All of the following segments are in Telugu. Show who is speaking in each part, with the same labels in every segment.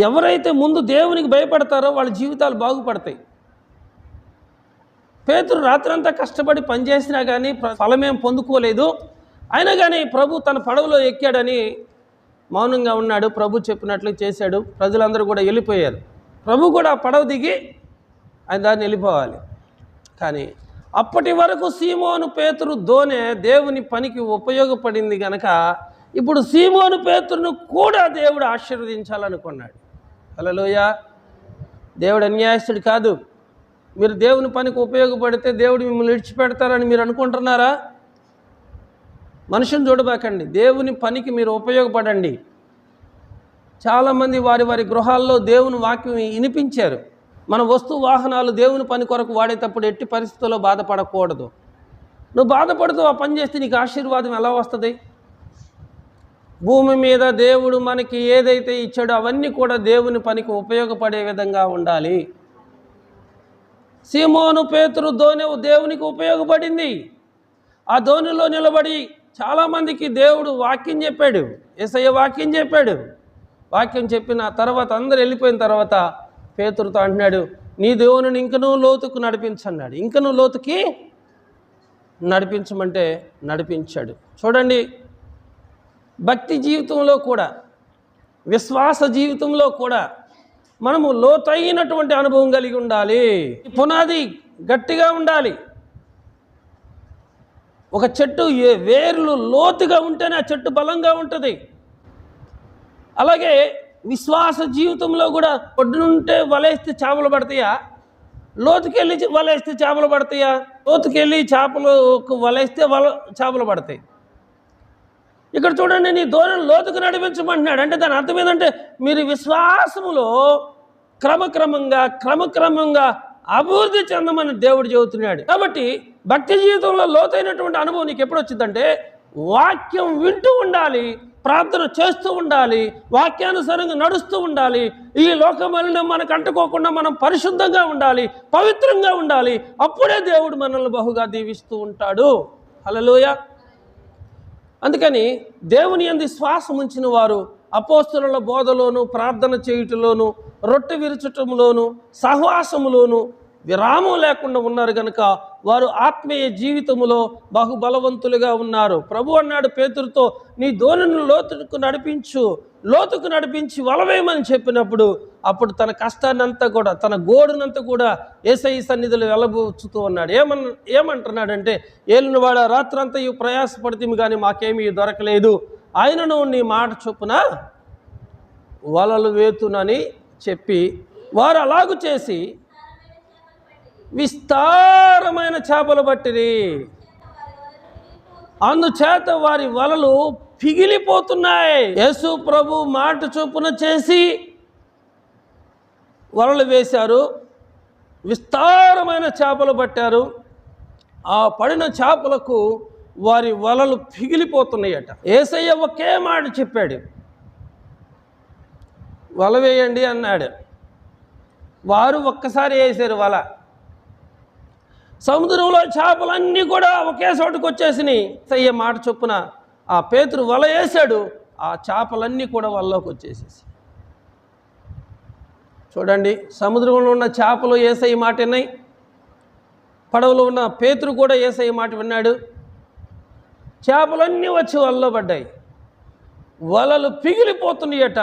Speaker 1: ఎవరైతే ముందు దేవునికి భయపడతారో వాళ్ళ జీవితాలు బాగుపడతాయి. పేతురు రాత్రంతా కష్టపడి పనిచేసినా కానీ ఫలమేం పొందుకోలేదు. అయినా కానీ ప్రభు తన పడవలో ఎక్కాడని మౌనంగా ఉన్నాడు. ప్రభు చెప్పినట్లు చేశాడు. ప్రజలందరూ కూడా వెళ్ళిపోయారు. ప్రభు కూడా పడవ దిగి ఆయన దాన్ని వెళ్ళిపోవాలి. కానీ అప్పటి వరకు సీమోను పేతురు దోనె దేవుని పనికి ఉపయోగపడింది కనుక ఇప్పుడు సీమోను పేతురును కూడా దేవుడు ఆశీర్వదించాలనుకున్నాడు. హల్లెలూయా. దేవుడు అన్యాయస్తుడు కాదు. మీరు దేవుని పనికి ఉపయోగపడితే దేవుడు మిమ్మల్ని విడిచిపెడతారని మీరు అనుకుంటున్నారా? మనుషుని చూడబాకండి, దేవుని పనికి మీరు ఉపయోగపడండి. చాలామంది వారి వారి గృహాల్లో దేవుని వాక్యం వినిపించారు. మన వస్తు వాహనాలు దేవుని పని కొరకు వాడేటప్పుడు ఎట్టి పరిస్థితుల్లో బాధపడకూడదు. నువ్వు బాధపడుతూ ఆ పని చేస్తే నీకు ఆశీర్వాదం ఎలా వస్తుంది? భూమి మీద దేవుడు మనకి ఏదైతే ఇచ్చాడో అవన్నీ కూడా దేవుని పనికి ఉపయోగపడే విధంగా ఉండాలి. సీమోను పేతురు దోణి దేవునికి ఉపయోగపడింది. ఆ దోణిలో నిలబడి చాలామందికి దేవుడు వాక్యం చెప్పాడు. యేసయ్య వాక్యం చెప్పాడు. వాక్యం చెప్పిన తర్వాత అందరు వెళ్ళిపోయిన తర్వాత పేతురుతో అంటున్నాడు, నీ దేవుని ఇంకనూ లోతుకు నడిపించన్నాడు. ఇంకనూ లోతుకి నడిపించమంటే నడిపించాడు. చూడండి, భక్తి జీవితంలో కూడా విశ్వాస జీవితంలో కూడా మనము లోతైనటువంటి అనుభవం కలిగి ఉండాలి. పునాది గట్టిగా ఉండాలి. ఒక చెట్టు వేర్లు లోతుగా ఉంటేనే ఆ చెట్టు బలంగా ఉంటుంది. అలాగే విశ్వాస జీవితంలో కూడా ఒడ్డునుంటే వలేస్తే చేపలు పడతాయా? లోతుకెళ్ళి వలేస్తే చేపలు పడతాయా? లోతుకెళ్ళి చేపలు వలేస్తే చేపలు పడతాయి. ఇక్కడ చూడండి, నీ దూరం లోతుకు నడిపించమంటున్నాడు. అంటే దాని అర్థం ఏంటంటే మీరు విశ్వాసములో క్రమక్రమంగా అభివృద్ధి చెందమని దేవుడు చెబుతున్నాడు. కాబట్టి భక్తి జీవితంలో లోతైనటువంటి అనుభవం నీకు ఎప్పుడు వచ్చిందంటే వాక్యం వింటూ ఉండాలి, ప్రార్థన చేస్తూ ఉండాలి, వాక్యానుసారంగా నడుస్తూ ఉండాలి. ఈ లోకమలినం మనకు అంటుకోకుండా మనం పరిశుద్ధంగా ఉండాలి, పవిత్రంగా ఉండాలి. అప్పుడే దేవుడు మనల్ని బహుగా దీవిస్తూ ఉంటాడు. హల్లెలూయా. అందుకని దేవుని యందు శ్వాసం ఉంచిన వారు అపోస్తలుల బోధలోను, ప్రార్థన చేయుటలోను, రొట్టె విరుచటంలోను, సహవాసములోను విరామం లేకుండా ఉన్నారు కనుక వారు ఆత్మీయ జీవితములో బహుబలవంతులుగా ఉన్నారు. ప్రభు అన్నాడు పేతురుతో, నీ దోణిని లోతుకు నడిపించి వలవేయమని చెప్పినప్పుడు అప్పుడు తన కష్టాన్నంతా కూడా, తన గోడునంతా కూడా యేసయ్య సన్నిధిలో వెలబుచ్చుతూ ఉన్నాడు. ఏమంటున్నాడంటే, ఏలినవాడ రాత్రంతా ఈ ప్రయాసపడితే కానీ మాకేమీ దొరకలేదు, ఆయనను నీ మాట చొప్పున వలలు వేతునని చెప్పి వారు అలాగు చేసి విస్తారమైన చేపలు పట్టిరి. అందుచేత వారి వలలు పిగిలిపోతున్నాయి. యేసు ప్రభు మాట చొప్పున చేసి వలలు వేశారు, విస్తారమైన చేపలు పట్టారు. ఆ పడిన చేపలకు వారి వలలు పిగిలిపోతున్నాయట. యేసయ్య ఒకే మాట చెప్పాడు, వల వేయండి అన్నాడు. వారు ఒక్కసారి వేసారు వల. సముద్రంలో చేపలన్నీ కూడా ఒకే చోటుకు వచ్చేసినాయి. యేసయ్య మాట చొప్పున ఆ పేతురు వల వేశాడు, ఆ చేపలన్నీ కూడా వలలోకి వచ్చేసేసి. చూడండి, సముద్రంలో ఉన్న చేపలు యేసయ్య మాట విన్నాయి, పడవలో ఉన్న పేతురు కూడా యేసయ్య మాట విన్నాడు. చేపలన్నీ వచ్చి వలలో పడ్డాయి, వలలు పిగిలిపోతున్నాయట.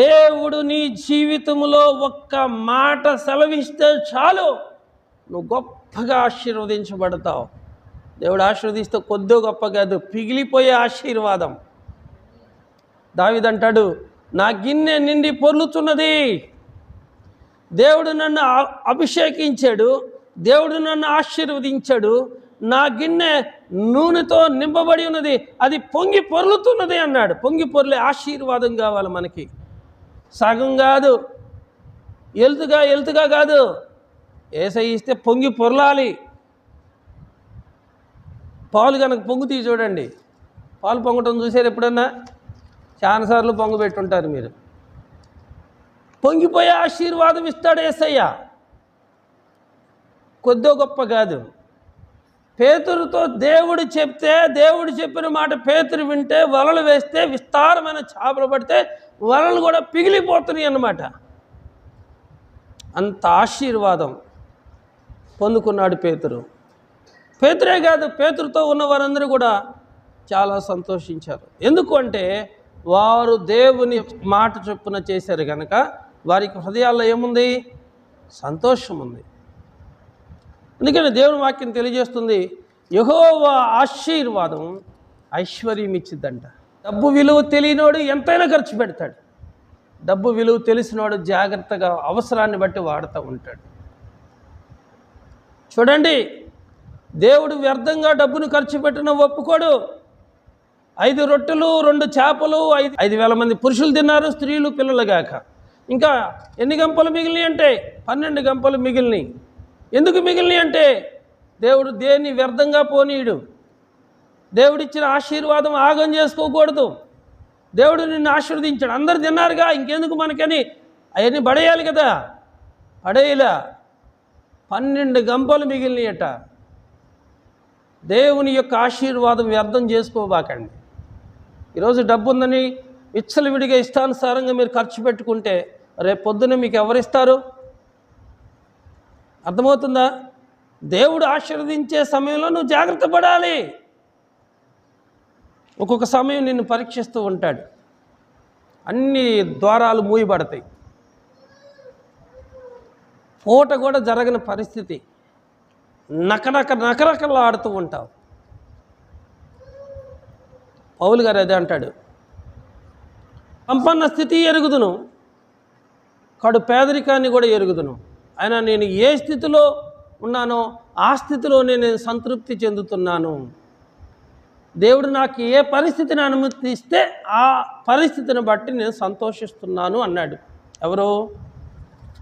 Speaker 1: దేవుడు నీ జీవితంలో ఒక్క మాట సెలవిస్తే చాలు, నువ్వు గొప్పగా ఆశీర్వదించబడతావు. దేవుడు ఆశీర్వదిస్తే కొద్దో గొప్ప కాదు, పిగిలిపోయే ఆశీర్వాదం. దావీదు అంటాడు, నా గిన్నె నిండి పొర్లుతున్నది. దేవుడు నన్ను అభిషేకించాడు, దేవుడు నన్ను ఆశీర్వదించాడు, నా గిన్నె నూనెతో నింపబడి ఉన్నది, అది పొంగి పొర్లుతున్నది అన్నాడు. పొంగి పొర్లే ఆశీర్వాదం కావాలి మనకి, సగం కాదు, ఎలుతుగా కాదు. యేసయ్య ఇస్తే పొంగి పొర్లాలి. పాలు కనుక పొంగుతీ చూడండి, పాలు పొంగటం చూసారు ఎప్పుడన్నా? చాలాసార్లు పొంగు పెట్టుంటారు మీరు. పొంగిపోయే ఆశీర్వాదం ఇస్తాడు యేసయ్య, కొద్దో గొప్ప కాదు. పేతురుతో దేవుడు చెప్తే, దేవుడు చెప్పిన మాట పేతురు వింటే, వలలు వేస్తే, విస్తారమైన చేపలు పడితే వలలు కూడా పిగిలిపోతున్నాయి అన్నమాట. అంత ఆశీర్వాదం పొందుకున్నాడు పేతురు. పేతురే కాదు, పేతురుతో ఉన్న వారందరూ కూడా చాలా సంతోషించారు. ఎందుకు అంటే వారు దేవుని మాట చొప్పున చేశారు కనుక వారికి హృదయాల్లో ఏముంది? సంతోషం ఉంది. అందుకని దేవుని వాక్యం తెలియజేస్తుంది, యెహోవా ఆశీర్వాదం ఐశ్వర్యం ఇచ్చిద్దంట. డబ్బు విలువ తెలియనోడు ఎంతైనా ఖర్చు పెడతాడు. డబ్బు విలువ తెలిసినోడు జాగ్రత్తగా అవసరాన్ని బట్టి వాడుతూ ఉంటాడు. చూడండి, దేవుడు వ్యర్థంగా డబ్బును ఖర్చు పెట్టిన ఒప్పుకోడు. 5 రొట్టెలు 2 చేపలు 5,000 మంది పురుషులు తిన్నారు, స్త్రీలు పిల్లలు గాక. ఇంకా ఎన్ని గంపలు మిగిలినాయి అంటే 12 గంపలు మిగిలినాయి. ఎందుకు మిగిలినాయి అంటే దేవుడు దేన్ని వ్యర్థంగా పోనీయుడు. దేవుడిచ్చిన ఆశీర్వాదం ఆగం చేసుకోకూడదు. దేవుడు నిన్ను ఆశీర్వదించాడు, అందరు తిన్నారుగా, ఇంకెందుకు మనకని అవన్నీ పడేయాలి కదా. పడేయలా, 12 గంపలు మిగిలినాయట. దేవుని యొక్క ఆశీర్వాదం వ్యర్థం చేసుకోబాకండి. ఈరోజు డబ్బు ఉందని విచ్చలవిడిగా ఇష్టానుసారంగా మీరు ఖర్చు పెట్టుకుంటే రేపు పొద్దున మీకు ఎవరిస్తారు? అర్థమవుతుందా? దేవుడు ఆశీర్వదించే సమయంలో నువ్వు జాగ్రత్త పడాలి. ఒక్కొక్క సమయం నిన్ను పరీక్షిస్తూ ఉంటాడు. అన్ని ద్వారాలు మూయబడతాయి, పూట కూడా జరగని పరిస్థితి, నకరకలాడుతూ ఉంటావు. పౌలు గారు అదే అంటాడు, సంపన్న స్థితి ఎరుగుదును, కడు పేదరికాన్ని కూడా ఎరుగుదును. ఆయన నేను ఏ స్థితిలో ఉన్నానో ఆ స్థితిలోనే నేను సంతృప్తి చెందుతున్నాను. దేవుడు నాకు ఏ పరిస్థితిని అనుమతిస్తే ఆ పరిస్థితిని బట్టి నేను సంతోషిస్తున్నాను అన్నాడు. ఎవరు?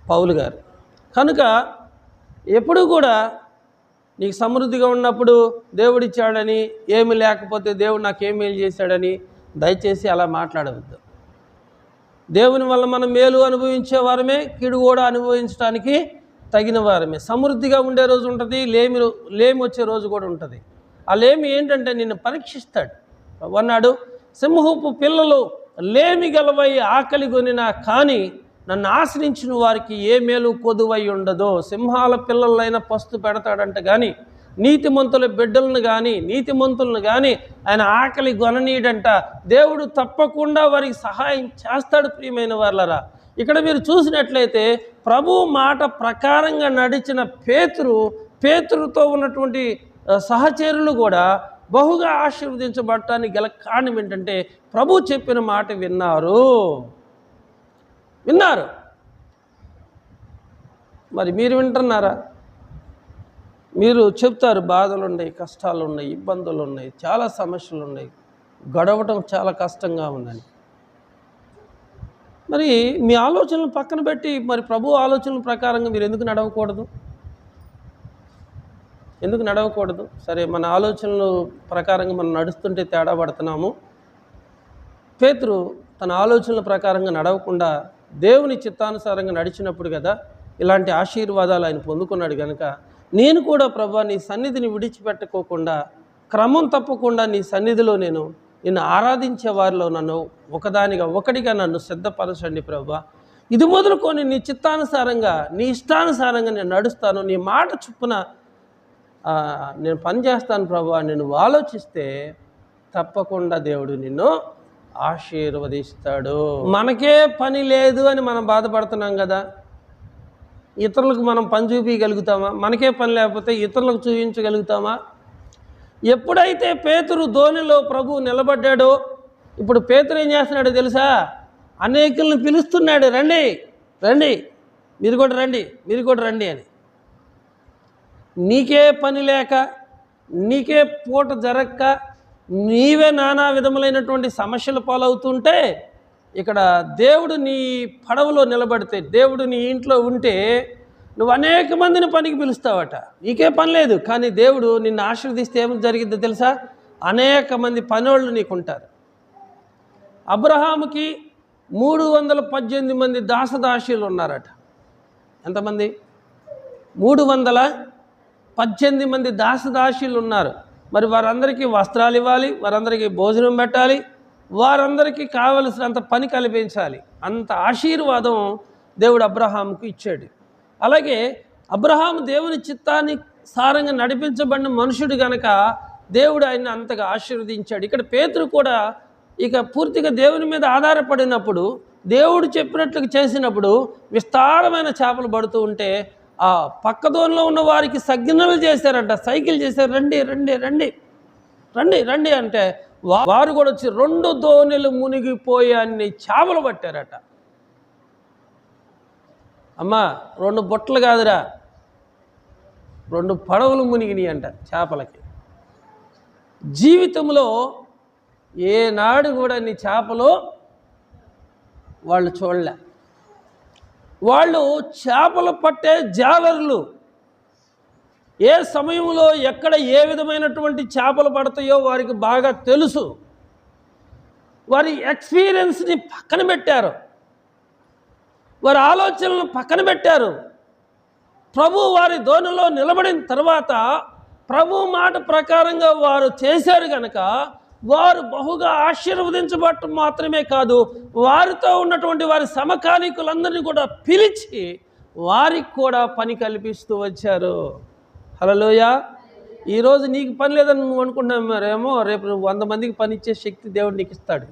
Speaker 1: పౌలు గారు. కనుక ఎప్పుడు కూడా నీకు సమృద్ధిగా ఉన్నప్పుడు దేవుడిచ్చాడని, ఏమి లేకపోతే దేవుడు నాకు ఏం మేలు చేశాడని దయచేసి అలా మాట్లాడవద్దు. దేవుని వల్ల మనం మేలు అనుభవించే వారమే, కీడు కూడా అనుభవించడానికి తగిన వారమే. సమృద్ధిగా ఉండే రోజు ఉంటుంది, లేమి వచ్చే రోజు కూడా ఉంటుంది. ఆ లేమి ఏంటంటే నిన్ను పరీక్షిస్తాడు. అన్నాడు, సింహపు పిల్లలు లేమి గలవై ఆకలి కొనినా కానీ నన్ను ఆశ్రయించిన వారికి ఏ మేలు కొదువై ఉండదో. సింహాల పిల్లలైనా పస్తు పెడతాడంట, కానీ నీతిమంతుల బిడ్డలను కానీ నీతిమంతులను కానీ ఆయన ఆకలి కొననీయడంట. దేవుడు తప్పకుండా వారికి సహాయం చేస్తాడు. ప్రియమైన వాళ్ళరా, ఇక్కడ మీరు చూసినట్లయితే ప్రభు మాట ప్రకారంగా నడిచిన పేతురుతో ఉన్నటువంటి సహచరులు కూడా బహుగా ఆశీర్వదించబడటానికి గల కారణం ఏంటంటే ప్రభు చెప్పిన మాట విన్నారు. మరి మీరు వింటున్నారా? మీరు చెప్తారు, బాధలు ఉన్నాయి, కష్టాలు ఉన్నాయి, ఇబ్బందులు ఉన్నాయి, చాలా సమస్యలు ఉన్నాయి, గడవటం చాలా కష్టంగా ఉందని. మరి మీ ఆలోచనలు పక్కన పెట్టి మరి ప్రభు ఆలోచనల ప్రకారంగా మీరు ఎందుకు నడవకూడదు? సరే, మన ఆలోచనల ప్రకారంగా మనం నడుస్తుంటే తేడా పడుతున్నాము. పేతురు తన ఆలోచనల ప్రకారంగా నడవకుండా దేవుని చిత్తానుసారంగా నడిచినప్పుడు కదా ఇలాంటి ఆశీర్వాదాలు ఆయన పొందుకున్నాడు. కనుక నేను కూడా ప్రభా నీ సన్నిధిని విడిచిపెట్టుకోకుండా క్రమం తప్పకుండా నీ సన్నిధిలో నిన్ను ఆరాధించే వారిలో నన్ను ఒకటిగా నన్ను సిద్ధపరచండి ప్రభా. ఇది మొదలుకొని నీ చిత్తానుసారంగా నీ ఇష్టానుసారంగా నేను నడుస్తాను, నీ మాట చొప్పున నేను పనిచేస్తాను ప్రభా. నేను ఆలోచిస్తే తప్పకుండా దేవుడు నిన్ను ఆశీర్వదిస్తాడు. మనకే పని లేదు అని మనం బాధపడుతున్నాం కదా, ఇతరులకు మనం పని చూపించగలుగుతామా? మనకే పని లేకపోతే ఇతరులకు చూపించగలుగుతామా? ఎప్పుడైతే పేతురు ధోనిలో ప్రభు నిలబడ్డాడో, ఇప్పుడు పేతురు ఏం చేస్తున్నాడో తెలుసా? అనేకులను పిలుస్తున్నాడు, రండి రండి, మీరు కూడా రండి అని. నీకే పని లేక, నీకే పూట జరక్క, నీవే నానా విధములైనటువంటి సమస్యలు పాలవుతుంటే, ఇక్కడ దేవుడు నీ పడవలో నిలబడితే, దేవుడు నీ ఇంట్లో ఉంటే నువ్వు అనేక మందిని పనికి పిలుస్తావట. నీకే పని లేదు, కానీ దేవుడు నిన్ను ఆశీర్వదిస్తే ఏమి జరిగిద్దో తెలుసా? అనేక మంది పనోళ్ళు నీకుంటారు. అబ్రహాముకి 318 మంది దాసదాసీలు ఉన్నారట. ఎంతమంది? 318 మంది దాసదాసీలు ఉన్నారు. మరి వారందరికీ వస్త్రాలు ఇవ్వాలి, వారందరికీ భోజనం పెట్టాలి, వారందరికీ కావలసినంత పని కల్పించాలి. అంత ఆశీర్వాదం దేవుడు అబ్రహాముకు ఇచ్చాడు. అలాగే అబ్రహాము దేవుని చిత్తాన్ని సారంగా నడిపించబడిన మనుషుడు గనక దేవుడు ఆయన్ని అంతగా ఆశీర్వదించాడు. ఇక్కడ పేతురు కూడా ఇక పూర్తిగా దేవుని మీద ఆధారపడినప్పుడు, దేవుడు చెప్పినట్లు చేసినప్పుడు విస్తారమైన చేపలు పడుతూ ఉంటే ఆ పక్కదోనలో ఉన్న వారికి సిగ్నల్ చేశారంట, సైకిల్ చేశారు, రండి రండి రండి రండి రండి అంటే వారు కూడా వచ్చి 2 దోణులు మునిగిపోయి అన్ని చేపలు పట్టారట. అమ్మా 2 బుట్టలు కాదురా, 2 పడవలు మునిగినాయి అంట చేపలకి. జీవితంలో ఏనాడు కూడా నీ చేపలు వాళ్ళు చూడలే. వాళ్ళు చేపలు పట్టే జాలరులు. ఏ సమయంలో ఎక్కడ ఏ విధమైనటువంటి చేపలు పడతాయో వారికి బాగా తెలుసు. వారి ఎక్స్పీరియన్స్ని పక్కన పెట్టారు, వారి ఆలోచనలను పక్కన పెట్టారు. ప్రభు వారి దోణిలో నిలబడిన తర్వాత ప్రభు మాట ప్రకారంగా వారు చేశారు కనుక వారు బహుగా ఆశీర్వదించబడటం మాత్రమే కాదు, వారితో ఉన్నటువంటి వారి సమకాలీకులందరినీ కూడా పిలిచి వారికి కూడా పని కల్పిస్తూ వచ్చారు. హల్లెలూయా. ఈరోజు నీకు పని లేదని నువ్వు అనుకుంటున్నావు, మరేమో రేపు 100 మందికి పని ఇచ్చే శక్తి దేవుడు నీకు ఇస్తాడు.